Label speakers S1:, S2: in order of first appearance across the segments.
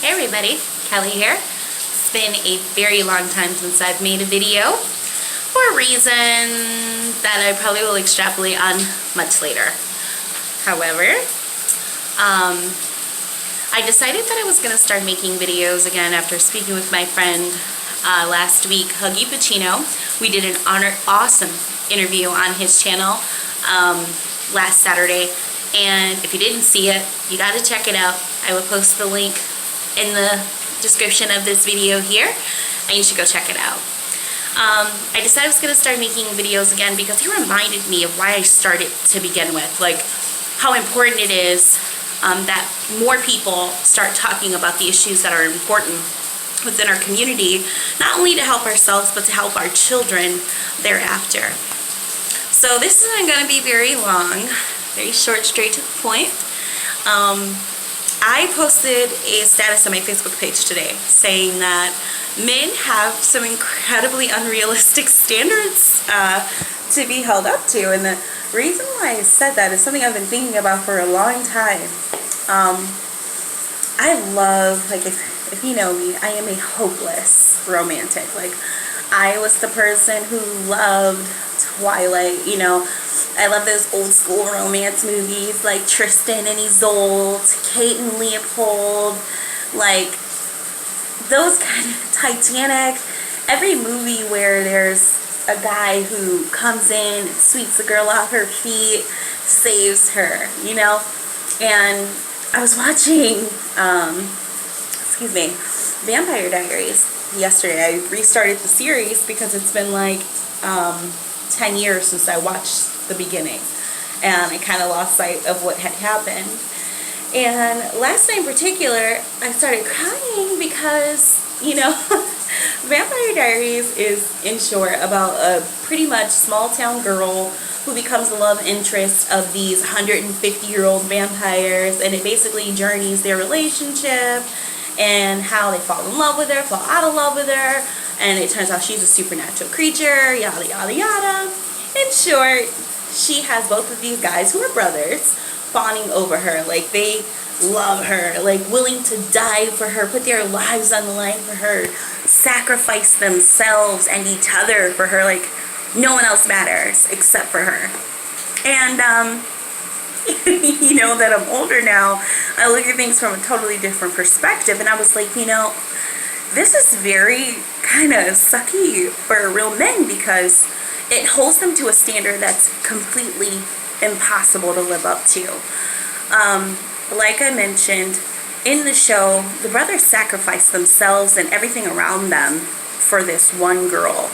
S1: Hey everybody, Kelly here. It's been a very long time since I've made a video for a reason that I probably will extrapolate on much later. However, I decided that I was going to start making videos again after speaking with my friend last week, Huggy Pacino. We did an awesome interview on his channel last Saturday, and if you didn't see it, you got to check it out. I will post the link in the description of this video here, and you should go check it out. I decided I was going to start making videos again because he reminded me of why I started to begin with, like how important it is that more people start talking about the issues that are important within our community, not only to help ourselves but to help our children thereafter. So this isn't going to be very long, very short, straight to the point. I posted a status on my Facebook page today saying that men have some incredibly unrealistic standards to be held up to, and the reason why I said that is something I've been thinking about for a long time. I love, like, if you know me, I am a hopeless romantic. Like, I was the person who loved Twilight, you know. I love those old school romance movies like Tristan and Isolde, Kate and Leopold, like those kind of Titanic. Every movie where there's a guy who comes in, sweeps the girl off her feet, saves her, you know. And I was watching, Vampire Diaries yesterday. I restarted the series because it's been like 10 years since I watched the beginning, and I kind of lost sight of what had happened. And last night in particular, I started crying because, you know, Vampire Diaries is, in short, about a pretty much small town girl who becomes the love interest of these 150-year-old vampires, and it basically journeys their relationship and how they fall in love with her, fall out of love with her, and it turns out she's a supernatural creature, yada yada yada. In short, she has both of these guys who are brothers fawning over her, like they love her, like willing to die for her, put their lives on the line for her, sacrifice themselves and each other for her, like no one else matters except for her. And you know that I'm older now, I look at things from a totally different perspective, and I was like, you know, this is very kind of sucky for real men because it holds them to a standard that's completely impossible to live up to. Like I mentioned, in the show, the brothers sacrifice themselves and everything around them for this one girl.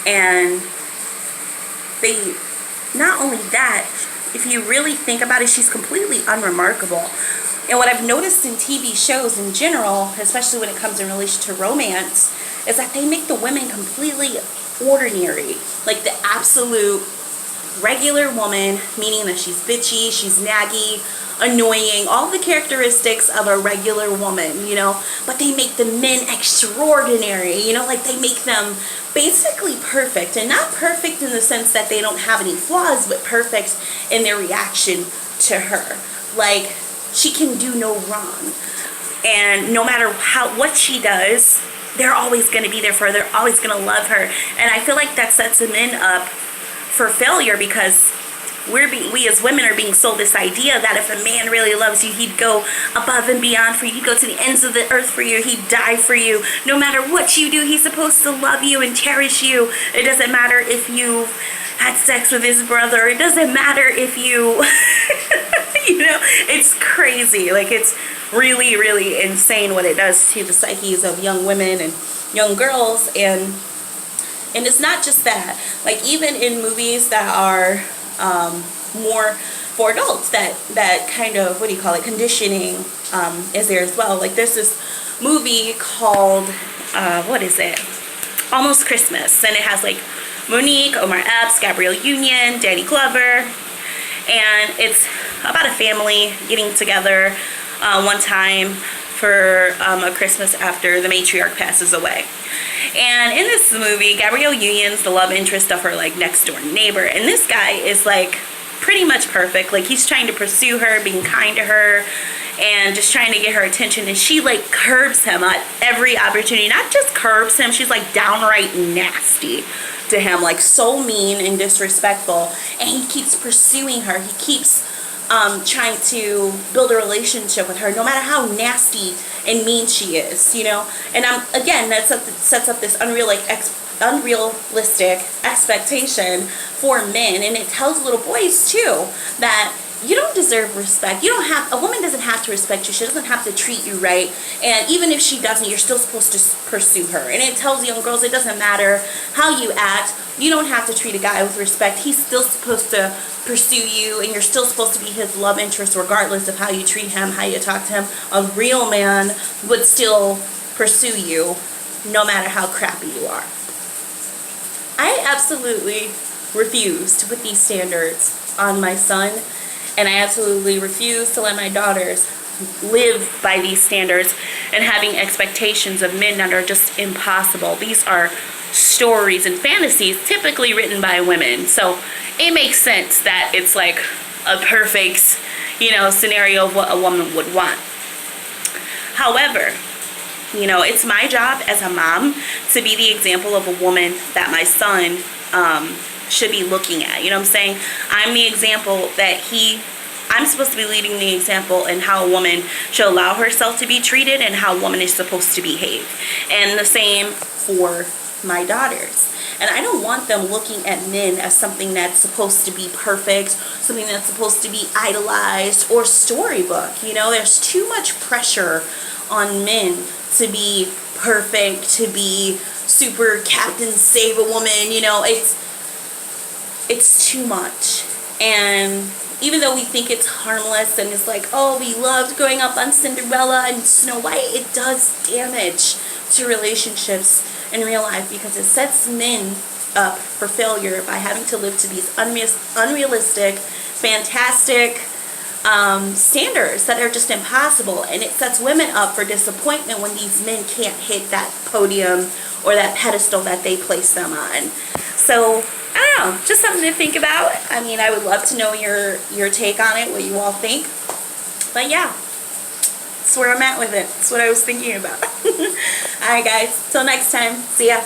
S1: And they, not only that, if you really think about it, she's completely unremarkable. And what I've noticed in TV shows in general, especially when it comes in relation to romance, is that they make the women completely ordinary, like the absolute regular woman, meaning that she's bitchy, she's naggy, annoying, all the characteristics of a regular woman, you know, but they make the men extraordinary, you know, like they make them basically perfect, and not perfect in the sense that they don't have any flaws, but perfect in their reaction to her. Like, she can do no wrong, and no matter what she does, they're always going to be there for her. They're always going to love her. And I feel like that sets the men up for failure because we as women are being sold this idea that if a man really loves you, he'd go above and beyond for you. He'd go to the ends of the earth for you. He'd die for you. No matter what you do, he's supposed to love you and cherish you. It doesn't matter if you had sex with his brother. It doesn't matter if you, you know, it's crazy. Like, it's really, really insane what it does to the psyches of young women and young girls. And it's not just that. Like, even in movies that are more for adults, that kind of, what do you call it, conditioning is there as well. Like, there's this movie called what is it, Almost Christmas, and it has like Monique, Omar Epps, Gabrielle Union, Danny Glover, and it's about a family getting together one time for a Christmas after the matriarch passes away. And in this movie, Gabrielle Union's the love interest of her like next door neighbor, and this guy is like pretty much perfect. Like, he's trying to pursue her, being kind to her, and just trying to get her attention, and she like curbs him at every opportunity. Not just curbs him, she's like downright nasty to him, like so mean and disrespectful, and he keeps pursuing her. He keeps trying to build a relationship with her, no matter how nasty and mean she is, you know. And again, that sets up this unrealistic expectation for men, and it tells little boys too that you don't deserve respect. A woman doesn't have to respect you. She doesn't have to treat you right. And even if she doesn't, you're still supposed to pursue her. And it tells young girls it doesn't matter how you act. You don't have to treat a guy with respect. He's still supposed to pursue you, and you're still supposed to be his love interest regardless of how you treat him, how you talk to him. A real man would still pursue you no matter how crappy you are. I absolutely refuse to put these standards on my son, and I absolutely refuse to let my daughters live by these standards and having expectations of men that are just impossible. These are stories and fantasies typically written by women, so it makes sense that it's like a perfect, you know, scenario of what a woman would want. However, you know, it's my job as a mom to be the example of a woman that my son should be looking at. You know what I'm saying? I'm the example that I'm supposed to be leading the example in how a woman should allow herself to be treated and how a woman is supposed to behave. And the same for my daughters. And I don't want them looking at men as something that's supposed to be perfect, something that's supposed to be idolized or storybook. You know, there's too much pressure on men to be perfect, to be super Captain Save a Woman. You know, it's too much. And even though we think it's harmless and it's like, oh, we loved growing up on Cinderella and Snow White, it does damage to relationships in real life, because it sets men up for failure by having to live to these unrealistic, fantastic standards that are just impossible. And it sets women up for disappointment when these men can't hit that podium or that pedestal that they place them on. So I don't know, just something to think about. I mean, I would love to know your take on it, what you all think. But yeah, that's where I'm at with it. That's what I was thinking about. Alright guys, till next time, see ya.